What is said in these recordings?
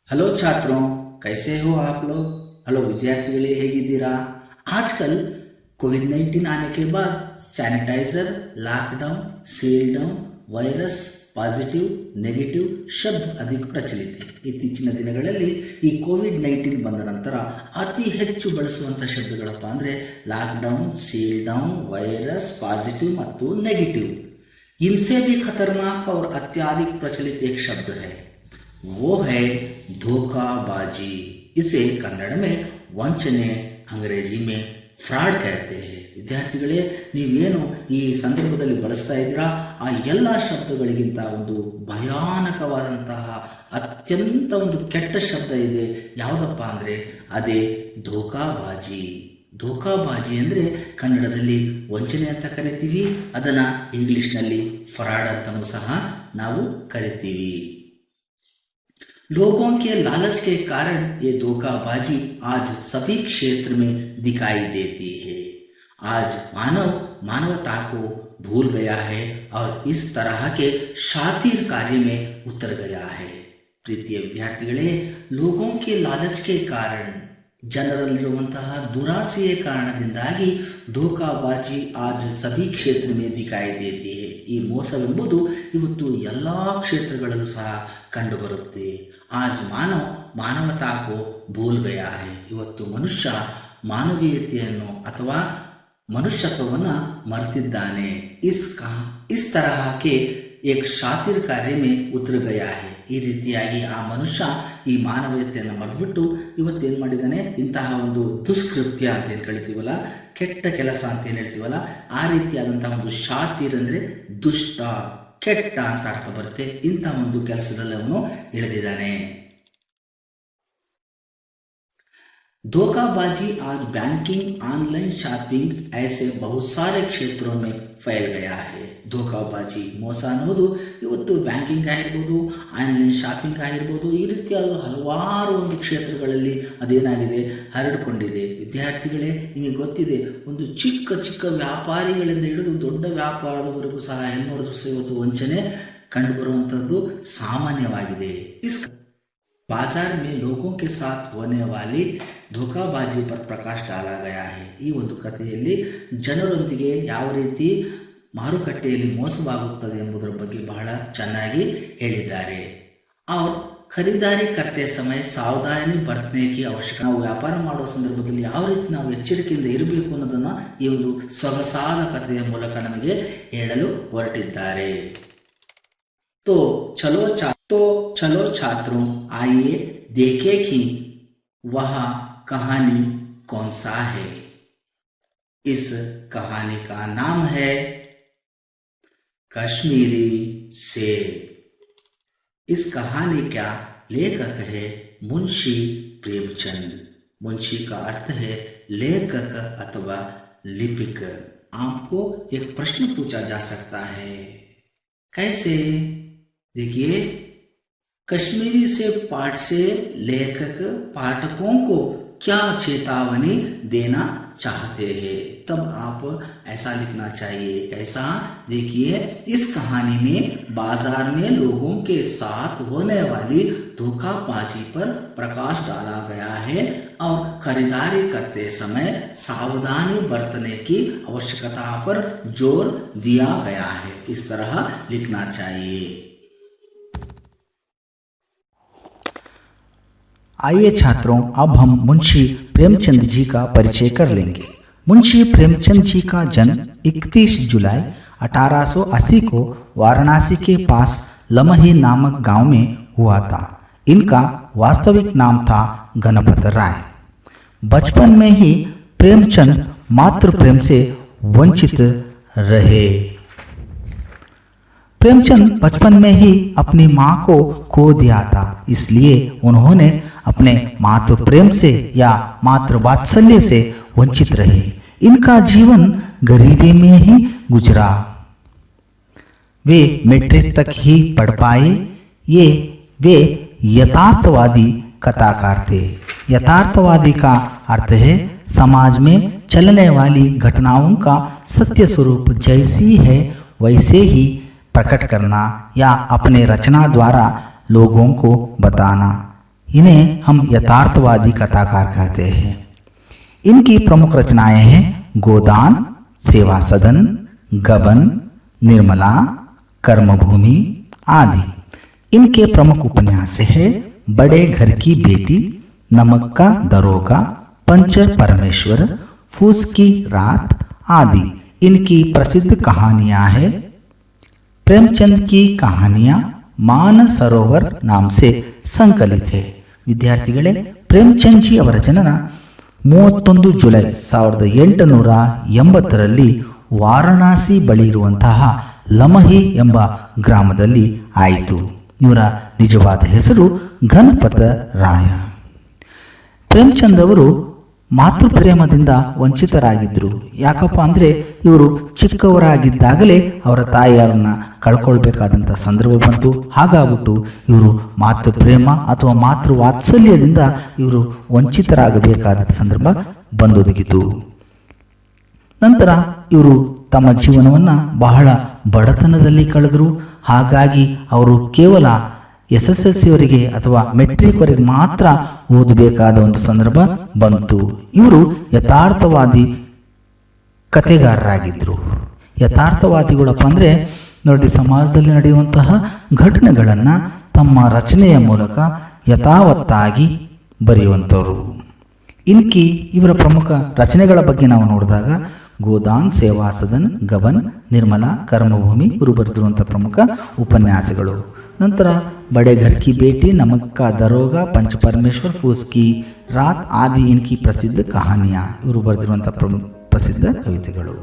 Hello छात्रों, कैसे हो आप लोग। हेलो विद्यार्थिಗಳೇ, ಹೇಗಿದ್ದೀರಾ। आजकल कोविड-19 आने के बाद sanitiser, lockdown, seal down, virus, positive, negative ಶಬ್ದ ಅಧಿಕ ಪ್ರಚಲಿತ ಇದೆ. ಇತ್ತೀಚಿನ ದಿನಗಳಲ್ಲಿ ಈ ಕೋವಿಡ್-19 ಬಂದ ನಂತರ ಅತಿ ಹೆಚ್ಚು ಬಳಸುವಂಥ ಶಬ್ದಗಳಪ್ಪ ಅಂದರೆ lockdown, seal down, virus, positive ಮತ್ತು ನೆಗೆಟಿವ್. इनसे भी खतरनाक और अत्यधिक प्रचलित एक शब्द है, वो है धोखाबाजी. इसे कन्नड़ में ವಂಚನೆ, अंग्रेजी में ಫ್ರಾಡ್ कहते हैं. ವಿದ್ಯಾರ್ಥಿಗಳೇ, ನೀವೇನು ಈ ಸಂದರ್ಭದಲ್ಲಿ ಬಳಸ್ತಾ ಇದ್ದೀರಾ ಆ ಎಲ್ಲ ಶಬ್ದಗಳಿಗಿಂತ ಒಂದು ಭಯಾನಕವಾದಂತಹ ಅತ್ಯಂತ ಒಂದು ಕೆಟ್ಟ ಶಬ್ದ ಇದೆ. ಯಾವುದಪ್ಪ ಅಂದರೆ ಅದೇ ಧೋಖಾಬಾಜಿ. ಧೋಖಾಬಾಜಿ ಅಂದರೆ ಕನ್ನಡದಲ್ಲಿ ವಂಚನೆ ಅಂತ ಕರಿತೀವಿ, ಅದನ್ನು ಇಂಗ್ಲಿಷ್ನಲ್ಲಿ ಫ್ರಾಡ್ ಅಂತಲೂ ಸಹ ನಾವು ಕರಿತೀವಿ. लोगों के लालच के कारण ये धोखाबाजी आज सभी क्षेत्र में दिखाई देती है. आज मानवता को भूल गया है और इस तरह के शातिर कार्य में उतर गया है. ಪ್ರೀತಿಯ ವಿದ್ಯಾರ್ಥಿಗಳೇ, लोगों के लालच के कारण, ಜನರಲ್ಲಿರುವಂತಹ ದುರಾಸೆಯ ಕಾರಣದಿಂದಾಗಿ ಧೋಖಾಬಾಜಿ ಆಜ್ ಸಭಿ ಕ್ಷೇತ್ರ ಮೇ ದಿಖಾಯಿ ದೇತಿ ಹೈ. ಈ ಮೋಸವೆಂಬುದು ಇವತ್ತು ಎಲ್ಲ ಕ್ಷೇತ್ರಗಳಲ್ಲೂ ಸಹ ಕಂಡುಬರುತ್ತೆ. ಆಜ್ ಮಾನವತಾ ಕೋ ಭೂಲ್ ಗಯಾ ಹೈ. ಇವತ್ತು ಮನುಷ್ಯ ಮಾನವೀಯತೆಯನ್ನು ಅಥವಾ ಮನುಷ್ಯತ್ವವನ್ನು ಮರೆತಿದ್ದಾನೆ. ಇಸ್ ತರಹಕ್ಕೆ ಏಕ್ ಶಾತಿರ್ ಕಾರ್ಯ ಮೇ ಉತ್ರ ಗಯಾ ಹೈ. ಈ ರೀತಿಯಾಗಿ ಆ ಮನುಷ್ಯ ಈ ಮಾನವೀಯತೆಯನ್ನು ಮರೆತುಬಿಟ್ಟು ಇವತ್ತೇನು ಮಾಡಿದ್ದಾನೆ, ಇಂತಹ ಒಂದು ದುಷ್ಕೃತ್ಯ ಅಂತ ಏನು ಕರಿತೀವಲ್ಲ, ಕೆಟ್ಟ ಕೆಲಸ ಅಂತ ಏನು ಹೇಳ್ತೀವಲ್ಲ, ಆ ರೀತಿಯಾದಂತಹ ಒಂದು ಶಾತಿರ್ ಅಂದರೆ ದುಷ್ಟ, ಕೆಟ್ಟ ಅಂತ ಅರ್ಥ ಬರುತ್ತೆ. ಇಂಥ ಒಂದು ಕೆಲಸದಲ್ಲಿ ಅವನು ಇಳಿದಿದ್ದಾನೆ. धोखाबाजी आज बैंकिंग, ऑनलाइन शॉपिंग ऐसे बहुत सारे क्षेत्रों में फैल गया है. ಧೋಖಾಬಾಜಿ, ಮೋಸ ಅನ್ನೋದು ಇವತ್ತು ಬ್ಯಾಂಕಿಂಗ್ ಆಗಿರ್ಬೋದು, ಆನ್ಲೈನ್ ಶಾಪಿಂಗ್ ಆಗಿರ್ಬೋದು, ಈ ರೀತಿಯಾದ ಹಲವಾರು ಒಂದು ಕ್ಷೇತ್ರಗಳಲ್ಲಿ ಅದೇನಾಗಿದೆ, ಹರಡಿಕೊಂಡಿದೆ. ವಿದ್ಯಾರ್ಥಿಗಳೇ, ನಿಮಗೆ ಗೊತ್ತಿದೆ, ಒಂದು ಚಿಕ್ಕ ಚಿಕ್ಕ ವ್ಯಾಪಾರಿಗಳಿಂದ ಹಿಡಿದು ದೊಡ್ಡ ವ್ಯಾಪಾರದವರೆಗೂ ಸಹ ಎಲ್ಲಿ ನೋಡಿದ್ರು ಸಹ ಇವತ್ತು ವಂಚನೆ ಕಂಡುಬರುವಂಥದ್ದು ಸಾಮಾನ್ಯವಾಗಿದೆ. बाजार में लोगों के साथ होने वाली ಧೋಖಾಬಾಜಿ पर ಪ್ರಕಾಶ डाला गया है. ಈ ಒಂದು ಕಥೆಯಲ್ಲಿ ಜನರೊಂದಿಗೆ ಯಾವ ರೀತಿ ಮಾರುಕಟ್ಟೆಯಲ್ಲಿ ಮೋಸವಾಗುತ್ತದೆ ಎಂಬುದರ ಬಗ್ಗೆ ಬಹಳ ಚೆನ್ನಾಗಿ ಹೇಳಿದ್ದಾರೆ. और ಖರೀದಾರಿ करते समय ಸಾವಧಾನಿ ಬರ್ತನೆ की ಅವಶ್ಯಕ. ನಾವು ವ್ಯಾಪಾರ ಮಾಡುವ ಸಂದರ್ಭದಲ್ಲಿ ಯಾವ ರೀತಿ ನಾವು ಎಚ್ಚರಿಕೆಯಿಂದ ಇರಬೇಕು ಅನ್ನೋದನ್ನು ಈ ಒಂದು ಸೊಗಸಾದ ಕಥೆಯ ಮೂಲಕ ನಮಗೆ ಹೇಳಲು ಹೊರಟಿದ್ದಾರೆ. तो चलो छात्रों, आइए देखें कि वह कहानी कौन सा है. इस कहानी का नाम है कश्मीरी सेब. इस कहानी का लेखक है मुंशी प्रेमचंद. मुंशी का अर्थ है लेखक अथवा लिपिक. आपको एक प्रश्न पूछा जा सकता है, कैसे? देखिए, कश्मीरी से पाठ से लेखक पाठकों को क्या चेतावनी देना चाहते हैं, तब आप ऐसा लिखना चाहिए. ऐसा देखिए, इस कहानी में बाजार में लोगों के साथ होने वाली धोखाबाजी पर प्रकाश डाला गया है और खरीदारी करते समय सावधानी बरतने की आवश्यकता पर जोर दिया गया है. इस तरह लिखना चाहिए. आइए छात्रों, अब हम मुंशी प्रेमचंद जी का परिचय कर लेंगे. मुंशी प्रेमचंद जी का जन्म 31 जुलाई 1880 को वाराणसी के पास लमही नामक गांव में हुआ था. इनका वास्तविक नाम था गणपत राय. बचपन में ही प्रेमचंद मातृ प्रेम से वंचित रहे. प्रेमचंद बचपन में ही अपनी मां को खो दिया था, इसलिए उन्होंने अपने मातृ प्रेम से या मातृ वात्सल्य से वंचित रहे. इनका जीवन गरीबी में ही गुजरा. वे मैट्रिक तक ही पढ़ पाए. वे यथार्थवादी कथाकार थे. यथार्थवादी का अर्थ है समाज में चलने वाली घटनाओं का सत्य स्वरूप जैसी है वैसे ही प्रकट करना या अपने रचना द्वारा लोगों को बताना. इन्हें हम यथार्थवादी कथाकार कहते हैं। इनकी प्रमुख रचनाएं हैं गोदान, सेवा सदन, गबन, निर्मला, कर्मभूमि आदि। इनके प्रमुख उपन्यास है बड़े घर की बेटी, नमक का दरोगा, पंच परमेश्वर, फूस की रात आदि। इनकी प्रसिद्ध कहानियां हैं प्रेमचंद की कहानियां मानसरोवर नाम से संकलित है। ವಿದ್ಯಾರ್ಥಿಗಳೇ, ಪ್ರೇಮಚಂದ್ ಜಿ ಅವರ ಜನನ 31 ಜುಲೈ 1880ರಲ್ಲಿ ವಾರಣಾಸಿ ಬಳಿ ಇರುವಂತಹ ಲಮಹಿ ಎಂಬ ಗ್ರಾಮದಲ್ಲಿ ಆಯಿತು. ಇವರ ನಿಜವಾದ ಹೆಸರು ಗಣಪತ ರಾಯ. ಪ್ರೇಮಚಂದ್ ಅವರು ಮಾತೃಪ್ರೇಮದಿಂದ ವಂಚಿತರಾಗಿದ್ದರು. ಯಾಕಪ್ಪ ಅಂದರೆ ಇವರು ಚಿಕ್ಕವರಾಗಿದ್ದಾಗಲೇ ಅವರ ತಾಯಿಯರನ್ನ ಕಳ್ಕೊಳ್ಬೇಕಾದಂಥ ಸಂದರ್ಭ ಬಂತು. ಹಾಗಾಗ್ಬಿಟ್ಟು ಇವರು ಮಾತೃಪ್ರೇಮ ಅಥವಾ ಮಾತೃ ವಾತ್ಸಲ್ಯದಿಂದ ಇವರು ವಂಚಿತರಾಗಬೇಕಾದ ಸಂದರ್ಭ ಬಂದೊದಗಿತು. ನಂತರ ಇವರು ತಮ್ಮ ಜೀವನವನ್ನು ಬಹಳ ಬಡತನದಲ್ಲಿ ಕಳೆದರು. ಹಾಗಾಗಿ ಅವರು ಕೇವಲ SSLCವರೆಗೆ ಅಥವಾ ಮೆಟ್ರಿಕ್ವರೆಗೆ ಮಾತ್ರ ಓದಬೇಕಾದ ಒಂದು ಸಂದರ್ಭ ಬಂತು. ಇವರು ಯಥಾರ್ಥವಾದಿ ಕಥೆಗಾರರಾಗಿದ್ದರು. ಯಥಾರ್ಥವಾದಿಗಳಪ್ಪ ಅಂದರೆ ನೋಡಿ, ಸಮಾಜದಲ್ಲಿ ನಡೆಯುವಂತಹ ಘಟನೆಗಳನ್ನು ತಮ್ಮ ರಚನೆಯ ಮೂಲಕ ಯಥಾವತ್ತಾಗಿ ಬರೆಯುವಂಥವರು. ಇನ್ಕಿ ಇವರ ಪ್ರಮುಖ ರಚನೆಗಳ ಬಗ್ಗೆ ನಾವು ನೋಡಿದಾಗ ಗೋದಾನ್, ಸೇವಾ ಸದನ್, ಗಬನ್, ನಿರ್ಮಲಾ, ಕರ್ಮಭೂಮಿ ಇವರು ಬರೆದಿರುವಂಥ ಪ್ರಮುಖ ಉಪನ್ಯಾಸಗಳು. ನಂತರ बड़े घर की बेटी, नमक का दरोगा, पंच परमेश्वर, फूस की रात आदि इनकी प्रसिद्ध कहानियां इವರು ಬರೆದಿರುವಂತಹ ಪ್ರಸಿದ್ಧ ಕವಿತೆಗಳು.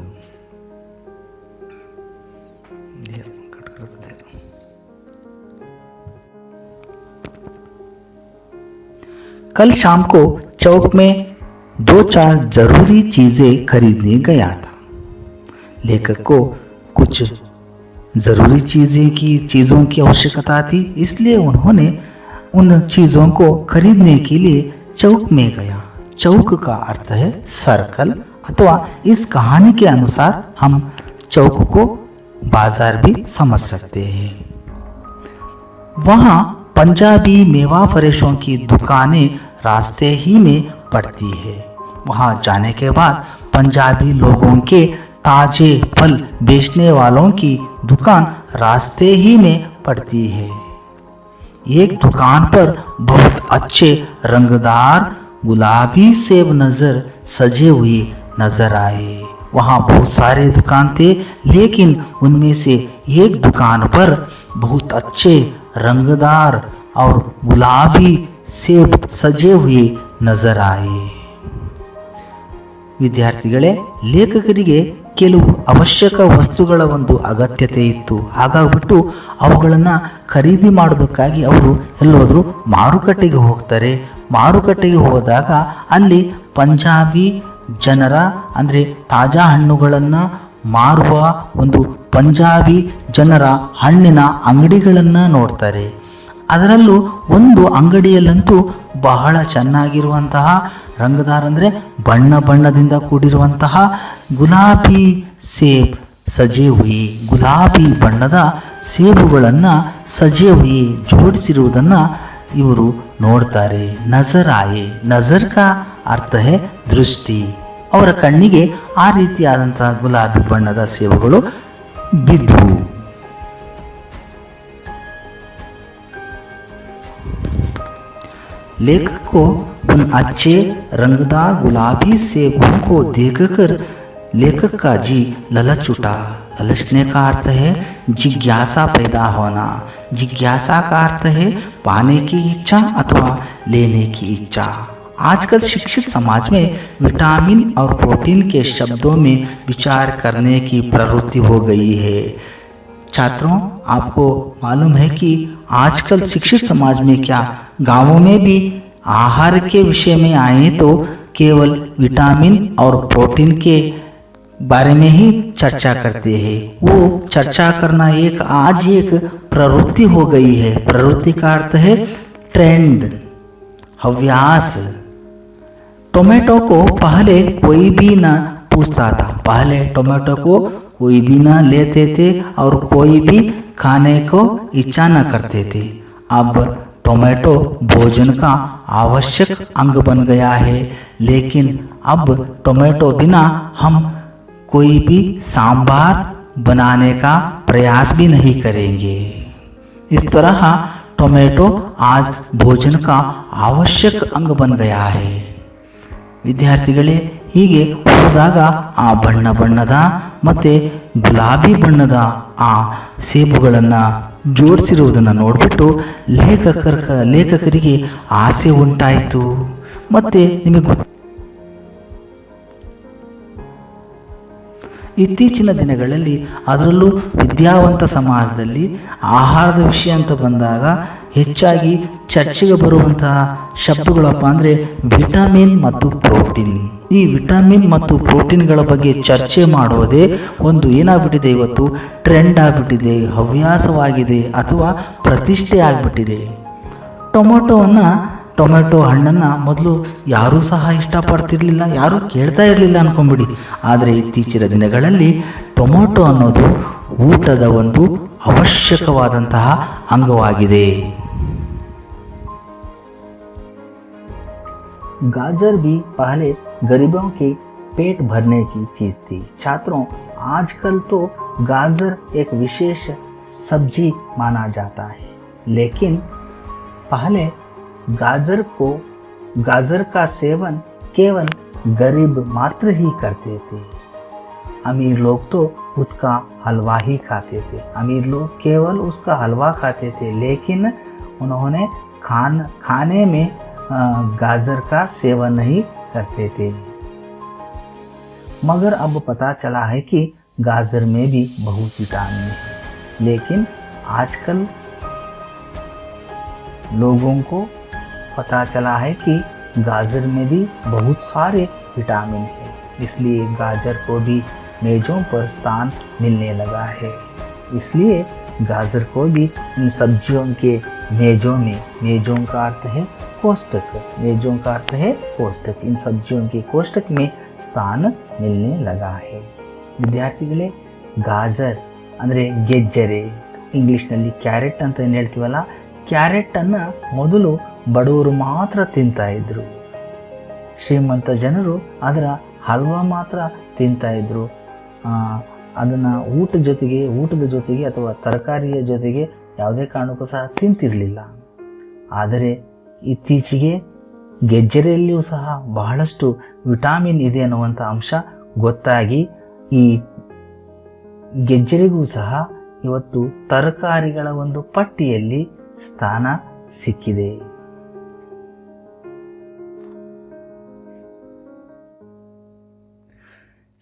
कल शाम को चौक में 2-4 जरूरी चीजें खरीदने गया था. लेखक को कुछ जरूरी चीज़ों की आवश्यकता थी, इसलिए उन्होंने उन चीज़ों को खरीदने के लिए चौक में गया. चौक का अर्थ है सर्कल, अथवा इस कहानी के अनुसार हम चौक को बाजार भी समझ सकते हैं. वहाँ पंजाबी मेवा फरेशों की दुकानें रास्ते ही में पड़ती है. वहाँ जाने के बाद पंजाबी लोगों के ताजे फल बेचने वालों की दुकान रास्ते ही में पड़ती है. एक दुकान पर बहुत अच्छे रंगदार गुलाबी सेब सजे हुए नजर आए. वहाँ बहुत सारे दुकान थे, लेकिन उनमें से एक दुकान पर बहुत अच्छे रंगदार और गुलाबी सेब सजे हुए नजर आए. ವಿದ್ಯಾರ್ಥಿಗಳೇ, ಲೇಖಕರಿಗೆ ಕೆಲವು ಅವಶ್ಯಕ ವಸ್ತುಗಳ ಒಂದು ಅಗತ್ಯತೆ ಇತ್ತು. ಹಾಗಾಗ್ಬಿಟ್ಟು ಅವುಗಳನ್ನು ಖರೀದಿ ಮಾಡೋದಕ್ಕಾಗಿ ಅವರು ಎಲ್ಲೋದ್ರು ಮಾರುಕಟ್ಟೆಗೆ ಹೋಗ್ತಾರೆ. ಮಾರುಕಟ್ಟೆಗೆ ಹೋದಾಗ ಅಲ್ಲಿ ಪಂಜಾಬಿ ಜನರ ಅಂದರೆ ತಾಜಾ ಹಣ್ಣುಗಳನ್ನು ಮಾರುವ ಒಂದು ಪಂಜಾಬಿ ಜನರ ಹಣ್ಣಿನ ಅಂಗಡಿಗಳನ್ನು ನೋಡ್ತಾರೆ. ಅದರಲ್ಲೂ ಒಂದು ಅಂಗಡಿಯಲ್ಲಂತೂ ಬಹಳ ಚೆನ್ನಾಗಿರುವಂತಹ ರಂಗದಾರ್ ಅಂದರೆ ಬಣ್ಣ ಬಣ್ಣದಿಂದ ಕೂಡಿರುವಂತಹ ಗುಲಾಬಿ ಸೇಬ್ ಸಜೆ ಹುಯಿ, ಗುಲಾಬಿ ಬಣ್ಣದ ಸೇಬುಗಳನ್ನು ಸಜೆ ಹುಯಿ ಜೋಡಿಸಿರುವುದನ್ನು ಇವರು ನೋಡ್ತಾರೆ. ನಜರ್ ಆಯೆ, ನಜರ್ ಕಾ ಅರ್ಥ ಹೇ ದೃಷ್ಟಿ. ಅವರ ಕಣ್ಣಿಗೆ ಆ ರೀತಿಯಾದಂತಹ ಗುಲಾಬಿ ಬಣ್ಣದ ಸೇಬುಗಳು ಬಿದ್ದವು. लेखक को उन अच्छे रंगदार गुलाबी सेबों को देखकर लेखक का जी ललच उठा. ललचने का अर्थ है जिज्ञासा पैदा होना. जिज्ञासा का अर्थ है पाने की इच्छा अथवा लेने की इच्छा. आजकल शिक्षित समाज में विटामिन और प्रोटीन के शब्दों में विचार करने की प्रवृत्ति हो गई है. छात्रों, आपको मालूम है कि आजकल शिक्षित समाज में क्या गांवों में भी आहार के विषय में आए तो केवल विटामिन और प्रोटीन के बारे में ही चर्चा करते हैं. वो चर्चा करना आज एक प्रवृत्ति हो गई है. प्रवृत्ति का अर्थ है ट्रेंड, हव्यास. टोमेटो को पहले कोई भी न पूछता था. पहले टोमेटो को कोई भी न लेते थे और कोई भी खाने को इच्छा न करते थे. अब टोमेटो भोजन का आवश्यक अंग बन गया है, लेकिन अब टोमेटो बिना हम कोई भी सांबार बनाने का प्रयास भी नहीं करेंगे। इस तरह टोमेटो आज भोजन का आवಶ್ಯಕ ಅಂಗ ಬನ್ ಗಯಾ ಹೈ। ವಿದ್ಯಾರ್ಥಿಗಳೇ, ಹೀಗೆ ಹೋದಾಗ ಆ ಬಣ್ಣ ಬಣ್ಣದ ಮತ್ತೆ ಗುಲಾಬಿ ಬಣ್ಣದ ಆ ಸೇಬುಗಳನ್ನು ಜೋಡಿಸಿರುವುದನ್ನು ನೋಡಿಬಿಟ್ಟು ಲೇಖಕರಿಗೆ ಆಸೆ ಉಂಟಾಯಿತು। ಮತ್ತೆ ನಿಮಗೆ ಇತ್ತೀಚಿನ ದಿನಗಳಲ್ಲಿ ಅದರಲ್ಲೂ ವಿದ್ಯಾವಂತ ಸಮಾಜದಲ್ಲಿ ಆಹಾರದ ವಿಷಯ ಅಂತ ಬಂದಾಗ ಹೆಚ್ಚಾಗಿ ಚರ್ಚೆಗೆ ಬರುವಂತಹ ಶಬ್ದಗಳಪ್ಪ ಅಂದರೆ ವಿಟಮಿನ್ ಮತ್ತು ಪ್ರೋಟೀನ್। ಈ ವಿಟಮಿನ್ ಮತ್ತು ಪ್ರೋಟೀನ್ಗಳ ಬಗ್ಗೆ ಚರ್ಚೆ ಮಾಡೋದೇ ಒಂದು ಏನಾಗ್ಬಿಟ್ಟಿದೆ, ಇವತ್ತು ಟ್ರೆಂಡ್ ಆಗಿಬಿಟ್ಟಿದೆ, ಹವ್ಯಾಸವಾಗಿದೆ ಅಥವಾ ಪ್ರತಿಷ್ಠೆ ಆಗಿಬಿಟ್ಟಿದೆ। ಟೊಮೆಟೊ ಹಣ್ಣನ್ನು ಮೊದಲು ಯಾರೂ ಸಹ ಇಷ್ಟಪಡ್ತಿರ್ಲಿಲ್ಲ, ಯಾರೂ ಕೇಳ್ತಾ ಇರಲಿಲ್ಲ ಅನ್ಕೊಂಬಿಡಿ। ಆದರೆ ಇತ್ತೀಚಿನ ದಿನಗಳಲ್ಲಿ ಟೊಮೆಟೊ ಅನ್ನೋದು ಊಟದ ಒಂದು ಅವಶ್ಯಕವಾದಂತಹ ಅಂಗವಾಗಿದೆ। गाजर भी पहले गरीबों के पेट भरने की चीज थी। छात्रों, आजकल तो गाजर एक विशेष सब्जी माना जाता है, लेकिन पहले गाजर का सेवन केवल गरीब मात्र ही करते थे। अमीर लोग तो उसका हलवा ही खाते थे। अमीर लोग केवल उसका हलवा खाते थे, लेकिन उन्होंने खाने में गाजर का सेवन नहीं करते थे। मगर अब पता चला है कि गाजर में भी बहुत विटामिन है, लेकिन आजकल लोगों को पता चला है कि गाजर में भी बहुत सारे विटामिन है, इसलिए गाजर को भी मेजों पर स्थान मिलने लगा है। इसलिए गाजर को भी इन सब्जियों के मेजों का अर्थ है कोष्टक, मेजों का अर्थ है कोष्टक, इन सब्जियों के कोष्टक में स्थान मिलने लगा है। ವಿದ್ಯಾರ್ಥಿಗಳೇ, ಗಾಜರ್ ಅಂದರೆ ಗೆಜ್ಜರೆ, ಇಂಗ್ಲೀಷ್ನಲ್ಲಿ ಕ್ಯಾರೆಟ್ ಅಂತ ಏನು ಹೇಳ್ತೀವಲ್ಲ, ಕ್ಯಾರೆಟನ್ನು ಮೊದಲು ಬಡವರು ಮಾತ್ರ ತಿಂತಾ ಇದ್ರು। ಶ್ರೀಮಂತ ಜನರು ಅದರ ಹಲ್ವಾ ಮಾತ್ರ ತಿಂತಾ ಇದ್ರು। ಅದನ್ನು ಊಟದ ಜೊತೆಗೆ ಅಥವಾ ತರಕಾರಿಯ ಜೊತೆಗೆ ಯಾವುದೇ ಕಾರಣಕ್ಕೂ ಸಹ ತಿಂತಿರಲಿಲ್ಲ। ಆದರೆ ಇತ್ತೀಚೆಗೆ ಗೆಜ್ಜರೆಯಲ್ಲಿಯೂ ಸಹ ಬಹಳಷ್ಟು ವಿಟಾಮಿನ್ ಇದೆ ಅನ್ನುವಂಥ ಅಂಶ ಗೊತ್ತಾಗಿ ಈ ಗೆಜ್ಜರೆಗೂ ಸಹ ಇವತ್ತು ತರಕಾರಿಗಳ ಒಂದು ಪಟ್ಟಿಯಲ್ಲಿ ಸ್ಥಾನ ಸಿಕ್ಕಿದೆ।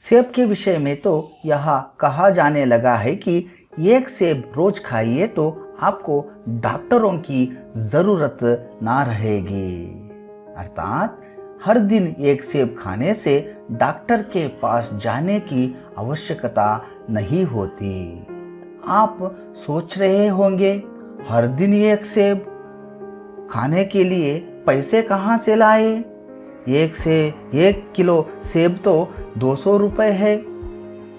सेब के विषय में तो यह कहा जाने लगा है कि एक सेब रोज खाइए तो आपको डॉक्टरों की जरूरत ना रहेगी। अर्थात हर दिन एक सेब खाने से डॉक्टर के पास जाने की आवश्यकता नहीं होती। आप सोच रहे होंगे, हर दिन एक सेब खाने के लिए पैसे कहाँ से लाए? 1 किलो सेब तो 200 रुपये है।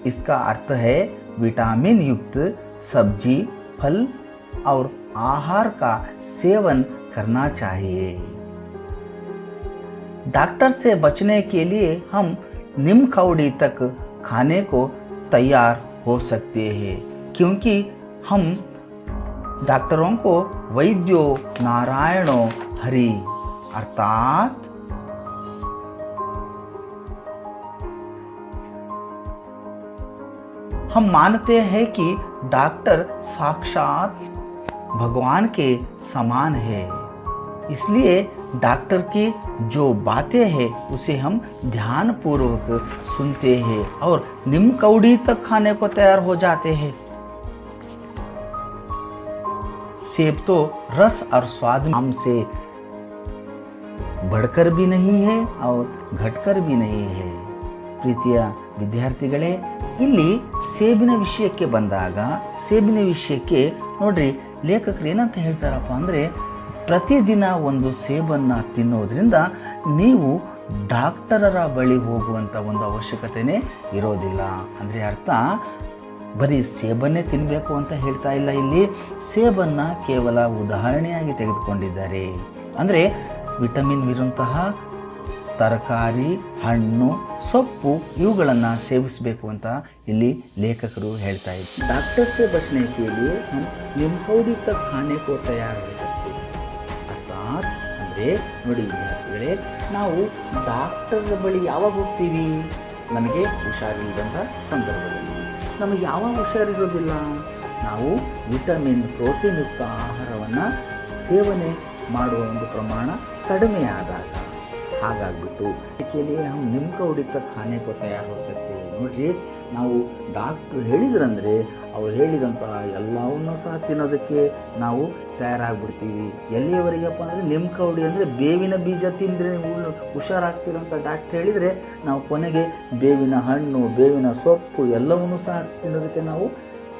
इसका अर्थ है विटामिन युक्त सब्जी, फल और आहार का सेवन करना चाहिए। डॉक्टर से बचने के लिए हम निमकौड़ी तक खाने को तैयार हो सकते हैं, क्योंकि हम डॉक्टरों को वैद्यो नारायणो हरि अर्थात हम मानते हैं कि डॉक्टर साक्षात भगवान के समान है। इसलिए डॉक्टर की जो बातें हैं उसे हम ध्यान पूर्वक सुनते हैं और निमकौड़ी तक खाने को तैयार हो जाते हैं। सेब तो रस और स्वाद से बढ़कर भी नहीं है और घटकर भी नहीं है। ಪ್ರೀತಿಯ ವಿದ್ಯಾರ್ಥಿಗಳೇ, ಇಲ್ಲಿ ಸೇಬಿನ ವಿಷಯಕ್ಕೆ ಬಂದಾಗ ನೋಡ್ರಿ, ಲೇಖಕರು ಏನಂತ ಹೇಳ್ತಾರಪ್ಪ ಅಂದರೆ, ಪ್ರತಿದಿನ ಒಂದು ಸೇಬನ್ನು ತಿನ್ನೋದ್ರಿಂದ ನೀವು ಡಾಕ್ಟರರ ಬಳಿ ಹೋಗುವಂಥ ಒಂದು ಅವಶ್ಯಕತೆಯೇ ಇರೋದಿಲ್ಲ। ಅಂದರೆ ಅರ್ಥ, ಬರೀ ಸೇಬನ್ನೇ ತಿನ್ನಬೇಕು ಅಂತ ಹೇಳ್ತಾ ಇಲ್ಲ, ಇಲ್ಲಿ ಸೇಬನ್ನು ಕೇವಲ ಉದಾಹರಣೆಯಾಗಿ ತೆಗೆದುಕೊಂಡಿದ್ದಾರೆ. ಅಂದರೆ ವಿಟಮಿನ್ ಇರುವಂತಹ ತರಕಾರಿ, ಹಣ್ಣು, ಸೊಪ್ಪು ಇವುಗಳನ್ನು ಸೇವಿಸಬೇಕು ಅಂತ ಇಲ್ಲಿ ಲೇಖಕರು ಹೇಳ್ತಾ ಇದ್ದಾರೆ. ಡಾಕ್ಟರ್ से बचने के लिए हम ಲಿಂಫೋಡಿ तक खाने को तैयार हो सकते हैं. ಅರ್ಥಾತ್ ಅಂದರೆ ನೋಡಿ ವಿದ್ಯಾರ್ಥಿಗಳೇ, ನಾವು ಡಾಕ್ಟರ್ ಬಳಿ ಯಾವಾಗ ಹೋಗ್ತೀವಿ? ನಮಗೆ ಹುಷಾರಿಲ್ಲದಂಥ ಸಂದರ್ಭದಲ್ಲಿ. ನಮಗೆ ಯಾವಾಗ ಹುಷಾರಿರೋದಿಲ್ಲ? ನಾವು ವಿಟಮಿನ್, ಪ್ರೋಟೀನ್ ಯುಕ್ತ ಆಹಾರವನ್ನು ಸೇವನೆ ಮಾಡುವ ಒಂದು ಪ್ರಮಾಣ ಕಡಿಮೆ ಆದಾಗ. ಹಾಗಾಗ್ಬಿಟ್ಟು ಇದಕ್ಕೆ ಹಮ್ ನಿಮ್ಕ ಹೊಡಿತ ಖಾನೆ ಕೋ ತಯಾರು हो सकते हैं. ನೋಡ್ರಿ, ನಾವು ಡಾಕ್ಟ್ರು ಹೇಳಿದ್ರಂದರೆ ಅವ್ರು ಹೇಳಿದಂತಹ ಎಲ್ಲವನ್ನೂ ಸಹ ತಿನ್ನೋದಕ್ಕೆ ನಾವು ತಯಾರಾಗ್ಬಿಡ್ತೀವಿ. ಎಲ್ಲಿಯವರೆಗಪ್ಪ ಅಂದರೆ ನಿಮ್ಕ ಹೊಡಿ ಅಂದರೆ ಬೇವಿನ ಬೀಜ ತಿಂದರೆ ಹುಷಾರಾಗ್ತೀರಂತ ಡಾಕ್ಟ್ರ್ ಹೇಳಿದರೆ ನಾವು ಕೊನೆಗೆ ಬೇವಿನ ಹಣ್ಣು, ಬೇವಿನ ಸೊಪ್ಪು ಎಲ್ಲವನ್ನೂ ಸಹ ತಿನ್ನೋದಕ್ಕೆ ನಾವು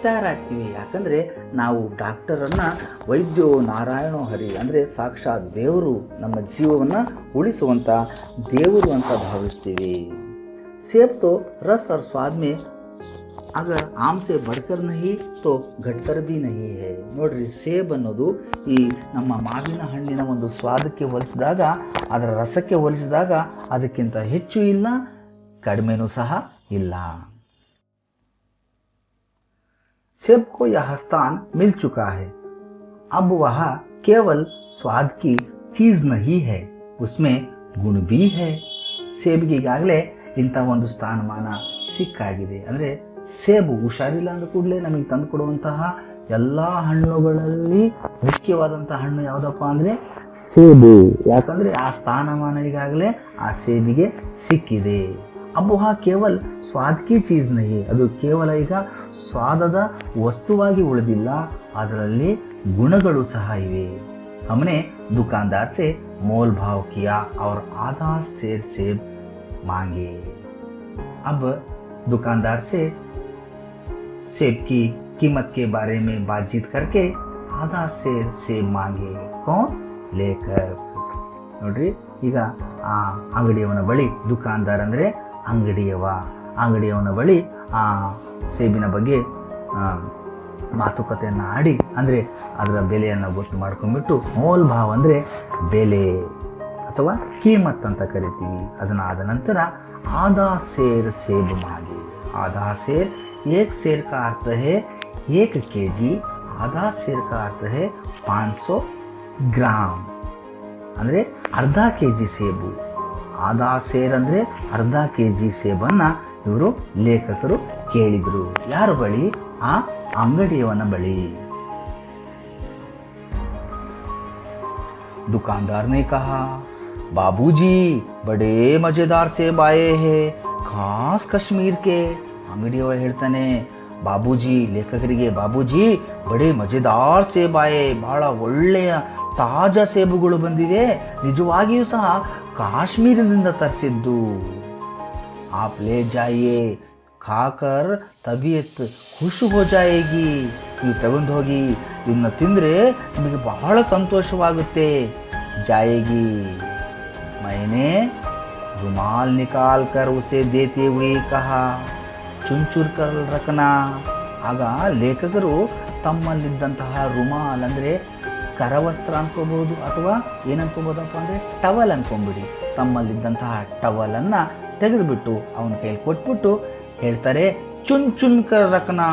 ತಯಾರಾಗ್ತೀವಿ. ಯಾಕಂದರೆ ನಾವು ಡಾಕ್ಟರನ್ನು ವೈದ್ಯೋ ನಾರಾಯಣೋ ಹರಿ ಅಂದರೆ ಸಾಕ್ಷಾತ್ ದೇವರು, ನಮ್ಮ ಜೀವವನ್ನು ಉಳಿಸುವಂಥ ದೇವರು ಅಂತ ಭಾವಿಸ್ತೀವಿ. सेब तो रस और स्वाद में अगर आम से बढ़कर नहीं तो घटकर भी नहीं है. ನೋಡ್ರಿ, ಸೇಬ್ ಅನ್ನೋದು ಈ ನಮ್ಮ ಮಾವಿನ ಹಣ್ಣಿನ ಒಂದು ಸ್ವಾದಕ್ಕೆ ಹೋಲಿಸಿದಾಗ, ಅದರ ರಸಕ್ಕೆ ಹೋಲಿಸಿದಾಗ ಅದಕ್ಕಿಂತ ಹೆಚ್ಚು ಇಲ್ಲ, ಕಡಿಮೆನೂ ಸಹ ಇಲ್ಲ. सेब को यह स्थान मिल चुका है. अब वह केवल स्वाद की चीज नहीं है, उसमें गुण भी है. ಸೇಬಿಗೆ ಈಗಾಗಲೇ ಇಂಥ ಒಂದು ಸ್ಥಾನಮಾನ ಸಿಕ್ಕಾಗಿದೆ. ಅಂದರೆ ಸೇಬು ಹುಷಾರಿಲ್ಲ ಅಂದ ಕೂಡಲೇ ನಮಗೆ ತಂದು ಕೊಡುವಂತಹ ಎಲ್ಲ ಹಣ್ಣುಗಳಲ್ಲಿ ಮುಖ್ಯವಾದಂಥ ಹಣ್ಣು ಯಾವುದಪ್ಪ ಅಂದರೆ ಸೇಬು. ಯಾಕಂದರೆ ಆ ಸ್ಥಾನಮಾನ ಈಗಾಗಲೇ ಆ ಸೇಬಿಗೆ ಸಿಕ್ಕಿದೆ. अब वह केवल स्वाद की चीज़ नहीं, ಅದು ಕೇವಲ ಈಗ ಸ್ವಾದದ ವಸ್ತುವಾಗಿ ಉಳಿದಿಲ್ಲ, ಅದರಲ್ಲಿ ಗುಣಗಳು ಸಹ ಇವೆ. हमने दुकानदार से मोल भाव किया और आधा सेर सेब मांगे. अब दुकानदार से सेब की कीमत के बारे में बातचीत करके आधा सेर सेब मांगे. कौन? लेखक. ನೋಡ್ರಿ, ಈಗ ಆ ಅಂಗಡಿಯವನ ಬಳಿ, ದುಕಾನ್ದಾರ್ ಅಂದರೆ ಅಂಗಡಿಯವನ ಬಳಿ ಆ ಸೇಬಿನ ಬಗ್ಗೆ ಮಾತುಕತೆಯನ್ನು ಆಡಿ, ಅಂದರೆ ಅದರ ಬೆಲೆಯನ್ನು ಗೊತ್ತು ಮಾಡ್ಕೊಂಡ್ಬಿಟ್ಟು, ಮೋಲ್ ಭಾವ ಅಂದರೆ ಬೆಲೆ ಅಥವಾ ಕೀಮತ್ ಅಂತ ಕರಿತೀವಿ. ಅದನ್ನಾದ ನಂತರ आधा सेर सेब मांगे. आधा सेर, एक सेर का अर्थ है 1 kg, आधा सेर का अर्थ है 500 ग्राम, ಅಂದರೆ ಅರ್ಧ ಕೆಜಿ ಸೇಬು. ಆಧಾ ಸೇರ್ ಅಂದರೆ ಅರ್ಧ ಕೆಜಿ ಸೇಬನ್ನು ಇವರು ಲೇಖಕರು ಕೇಳಿದರು. ಯಾರ ಬಳಿ? ಆ ಅಂಗಡಿಯವನ ಬಳಿ. दुकानदार ने कहा, बाबूजी बड़े मजेदार सेब आए हैं, खास कश्मीर के. ಅಂಗಡಿಯವ ಹೇಳ್ತಾನೆ, ಬಾಬೂಜಿ, ಲೇಖಕರಿಗೆ, ಬಾಬೂಜಿ ಬಡೇ ಮಜೆದಾರ್ ಸೇಬ್ ಆಯೆ, ಬಹಳ ಒಳ್ಳೆಯ ತಾಜಾ ಸೇಬುಗಳು ಬಂದಿವೆ, ನಿಜವಾಗಿಯೂ ಸಹ ಕಾಶ್ಮೀರದಿಂದ ತರಿಸಿದ್ದು. ಆಪ್ ಲೇ ಜಾಯಿಯೇ, ಖಾಕರ್ ತಬಿಯತ್ ಖುಷ್ ಹೋ ಜಾಯೇಗಿ. ನೀವು ತಗೊಂಡು ಹೋಗಿ, ಇದನ್ನ ತಿಂದರೆ ನಿಮಗೆ ಬಹಳ ಸಂತೋಷವಾಗುತ್ತೆ. ಜಾಯೇಗಿ. मैंने रुमाल निकाल कर उसे देते हुए कहा, ಚುಂಚುರ್ ಕರ್ ರಕನಾ. ಆಗ ಲೇಖಕರು ತಮ್ಮಲ್ಲಿದ್ದಂತಹ ರುಮಾಲ್ ಅಂದರೆ ಕರವಸ್ತ್ರ ಅನ್ಕೋಬಹುದು, ಅಥವಾ ಏನನ್ಕೋಬೋದಪ್ಪ ಅಂದರೆ ಟವಲ್ ಅನ್ಕೊಂಬಿಡಿ. ತಮ್ಮಲ್ಲಿದ್ದಂತಹ ಟವಲನ್ನು ತೆಗೆದುಬಿಟ್ಟು ಅವನ ಕೈಲಿ ಕೊಟ್ಬಿಟ್ಟು ಹೇಳ್ತಾರೆ, ಚುನ್ ಕರ್ ರಕನಾ,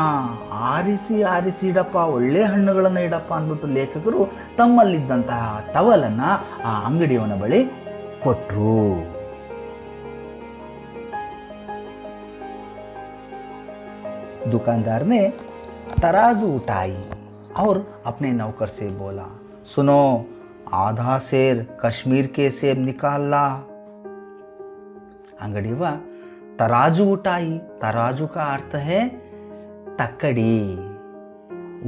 ಆರಿಸಿ ಆರಿಸಿ ಇಡಪ್ಪ, ಒಳ್ಳೆ ಹಣ್ಣುಗಳನ್ನು ಇಡಪ್ಪ ಅಂದ್ಬಿಟ್ಟು ಲೇಖಕರು ತಮ್ಮಲ್ಲಿದ್ದಂತಹ ಟವಲನ್ನು ಆ ಅಂಗಡಿಯವನ ಬಳಿ ಕೊಟ್ಟರು. दुकानदार ने तराजू उठाई और अपने नौकर से बोला, सुनो, आधा सेर कश्मीर के सेब निकाल ला. अंगड़ीवा तराजू उठाई. तराजू का अर्थ है तಕ್ಕಡಿ.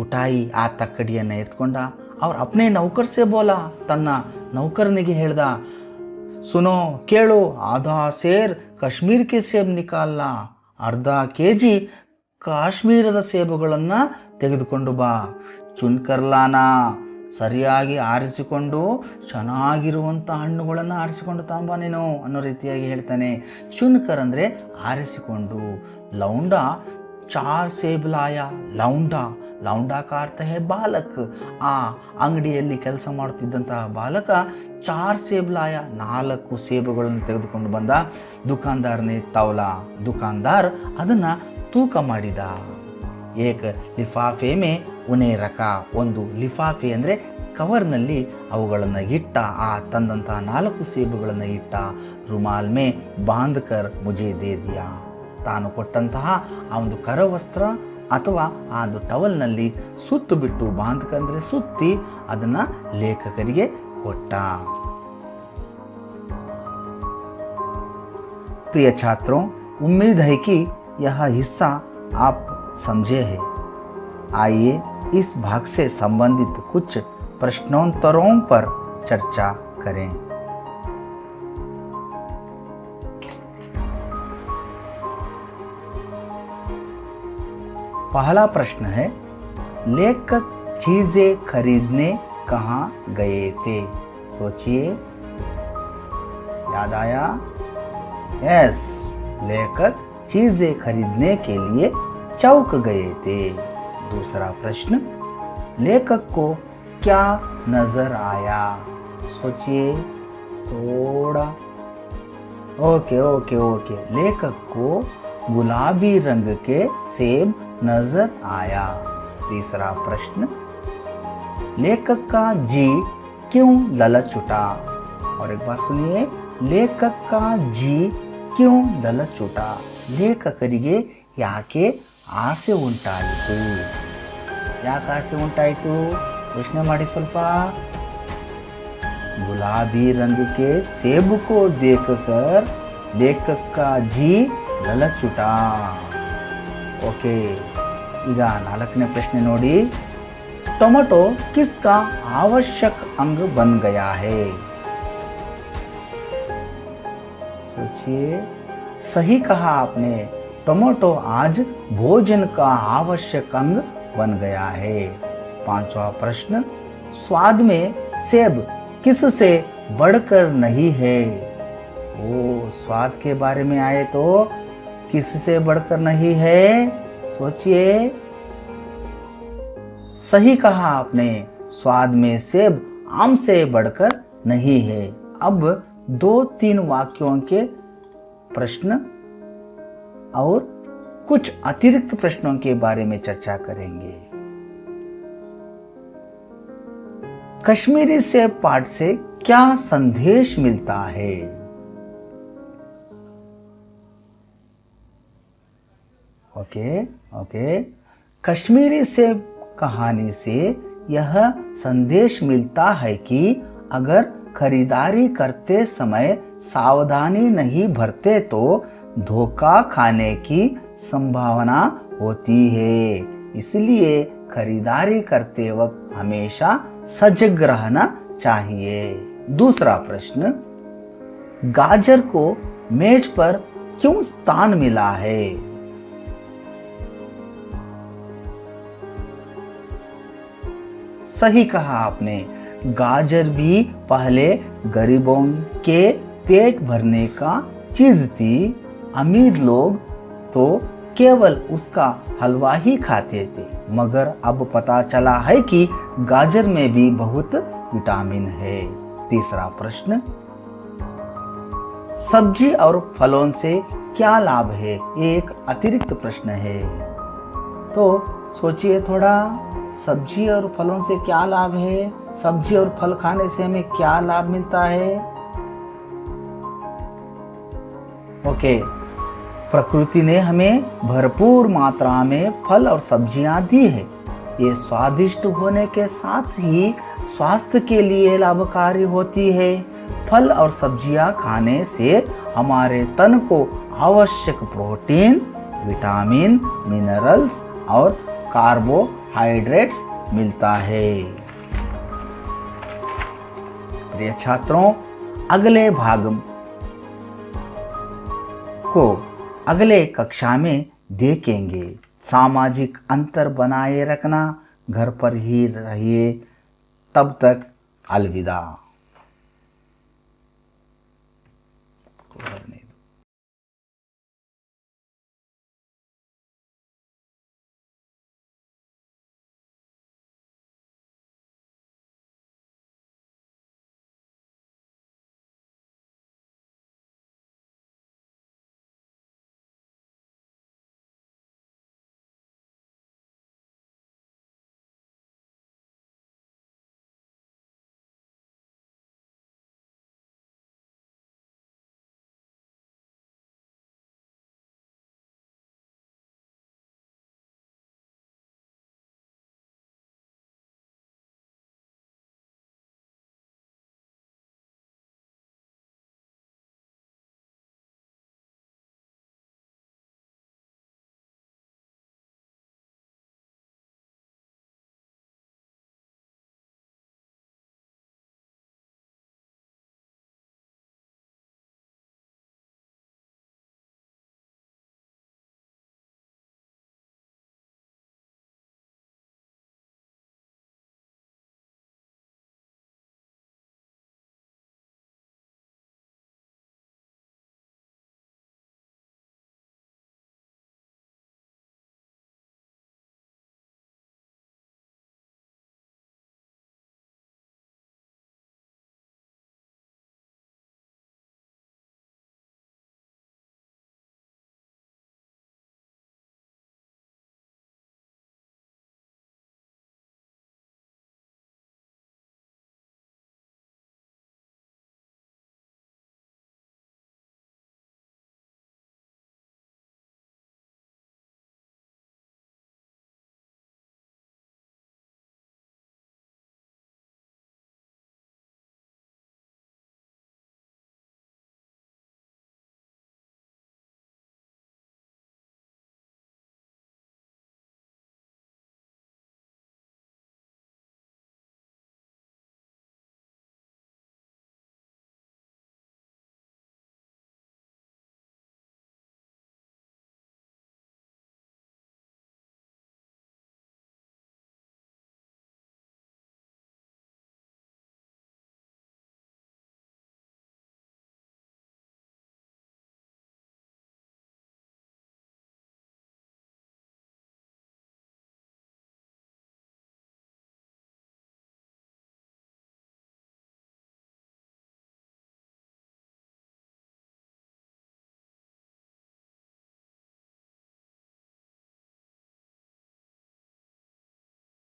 उठाई, ಆ ತಕ್ಕಡಿಯನ್ನು ಎತ್ಕೊಂಡ. और अपने नौकर से बोला, ತನ್ನ ನೌಕರನಿಗೆ ಹೇಳ್ದ, सुनो, ಕೇಳು, आधा सेर कश्मीर के सेब निकाल ला, ಅರ್ಧ ಕೆಜಿ ಕಾಶ್ಮೀರದ ಸೇಬುಗಳನ್ನು ತೆಗೆದುಕೊಂಡು ಬಾ. ಚುನ್ಕರ್ಲಾನ, ಸರಿಯಾಗಿ ಆರಿಸಿಕೊಂಡು ಚೆನ್ನಾಗಿರುವಂಥ ಹಣ್ಣುಗಳನ್ನು ಆರಿಸಿಕೊಂಡು ತಾಂಬ ನೀನು ಅನ್ನೋ ರೀತಿಯಾಗಿ ಹೇಳ್ತಾನೆ. ಚುನ್ಕರ್ ಅಂದರೆ ಆರಿಸಿಕೊಂಡು. ಲೌಂಡ 4 ಸೇಬ್ ಲಾಯ ಲೌಂಡ. ಲೌಂಡ का अर्थ है ಬಾಲಕ್. ಆ ಅಂಗಡಿಯಲ್ಲಿ ಕೆಲಸ ಮಾಡುತ್ತಿದ್ದಂತಹ ಬಾಲಕ 4 ಸೇಬ್ ಲಾಯ, 4 ಸೇಬುಗಳನ್ನು ತೆಗೆದುಕೊಂಡು ಬಂದ. ದುಕಾನ್ದಾರನೇ ತೌಲಾ, ದುಕಾನ್ದಾರ್ ಅದನ್ನ ತೂಕ ಮಾಡಿದ. ಏಕ ಲಿಫಾಫೆ ಮೇ ಉನೆ ರಕ, ಒಂದು ಲಿಫಾಫೆ ಅಂದರೆ ಕವರ್ನಲ್ಲಿ ಅವುಗಳನ್ನು ಇಟ್ಟ. ಆ ತಂದಂತಹ 4 ಸೇಬುಗಳನ್ನು ಇಟ್ಟ. ರುಮಾಲ್ ಮೇ ಬಾಂಧ್ ಕರ್ ಮುಜೆ ದೇ ದಿಯಾ, ತಾನು ಕೊಟ್ಟಂತಹ ಆ ಒಂದು ಕರವಸ್ತ್ರ ಅಥವಾ ಆ ಒಂದು ಟವಲ್ನಲ್ಲಿ ಸುತ್ತು ಬಿಟ್ಟು, ಬಾಂಧಕ ಅಂದರೆ ಸುತ್ತಿ, ಅದನ್ನು ಲೇಖಕರಿಗೆ ಕೊಟ್ಟ. प्रिय छात्रों, उम्मीद है कि यह हिस्सा आप समझे हैं। आइए इस भाग से संबंधित कुछ प्रश्नोत्तरों पर चर्चा करें। पहला प्रश्न है, लेखक चीजें खरीदने कहाँ गए थे? सोचिए, याद आया? यस, लेखक चीजें खरीदने के लिए चौक गए थे। दूसरा प्रश्न, लेखक को क्या नजर आया? सोचिए थोड़ा। ओके ओके ओके, लेखक को गुलाबी रंग के सेब नजर आया। तीसरा प्रश्न, लेखक का जी क्यों ललच उठा? और एक बार सुनिए, लेखक का जी क्यों ललच उठा? ಲೇಖಕರಿಗೆ ಯಾಕೆ ಆಸೆ ಉಂಟಾಯಿತು? ಯಾಕೆ ಆಸೆ ಉಂಟಾಯಿತು? ಯೋಚನೆ ಮಾಡಿ ಸ್ವಲ್ಪ. गुलाबी रंग के सेब को देखकर लेखक का जी ललच उठा. ओके, ಈಗ 4ನೇ ಪ್ರಶ್ನೆ ನೋಡಿ. टमाटो किसका आवश्यक अंग बन गया है? सोचिए, सही कहा आपने, टमाटो आज भोजन का आवश्यक अंग बन गया है। 5वां प्रश्न, स्वाद में सेब किससे बढ़कर नहीं है? ओ, स्वाद के बारे में आए तो किससे बढ़कर नहीं है? सोचिए, सही कहा आपने, स्वाद में सेब आम से बढ़कर नहीं है। अब 2-3 वाक्यों के प्रश्न और कुछ अतिरिक्त प्रश्नों के बारे में चर्चा करेंगे। कश्मीरी सेब पाठ से क्या संदेश मिलता है? ओके ओके, कश्मीरी सेब कहानी से यह संदेश मिलता है कि अगर खरीदारी करते समय सावधानी नहीं बरते तो धोखा खाने की संभावना होती है। इसलिए खरीदारी करते वक्त हमेशा सजग रहना चाहिए। दूसरा प्रश्न, गाजर को मेज पर क्यों स्थान मिला है? सही कहा आपने, गाजर भी पहले गरीबों के पेट भरने का चीज थी। अमीर लोग तो केवल उसका हलवा ही खाते थे, मगर अब पता चला है कि गाजर में भी बहुत विटामिन है। तीसरा प्रश्न, सब्जी और फलों से क्या लाभ है? एक अतिरिक्त प्रश्न है, तो सोचिए थोड़ा, सब्जी और फलों से क्या लाभ है? सब्जी और फल खाने से हमें क्या लाभ मिलता है? ओके, प्रकृति ने हमें भरपूर मात्रा में फल और सब्जियां दी है। ये स्वादिष्ट होने के साथ ही स्वास्थ्य के लिए लाभकारी होती है। फल और सब्जियां खाने से हमारे तन को आवश्यक प्रोटीन, विटामिन, मिनरल्स और कार्बोहाइड्रेट्स मिलता है। प्रिय छात्रों, अगले भाग को अगले कक्षा में देखेंगे। सामाजिक अंतर बनाए रखना, घर पर ही रहिए। तब तक अलविदा।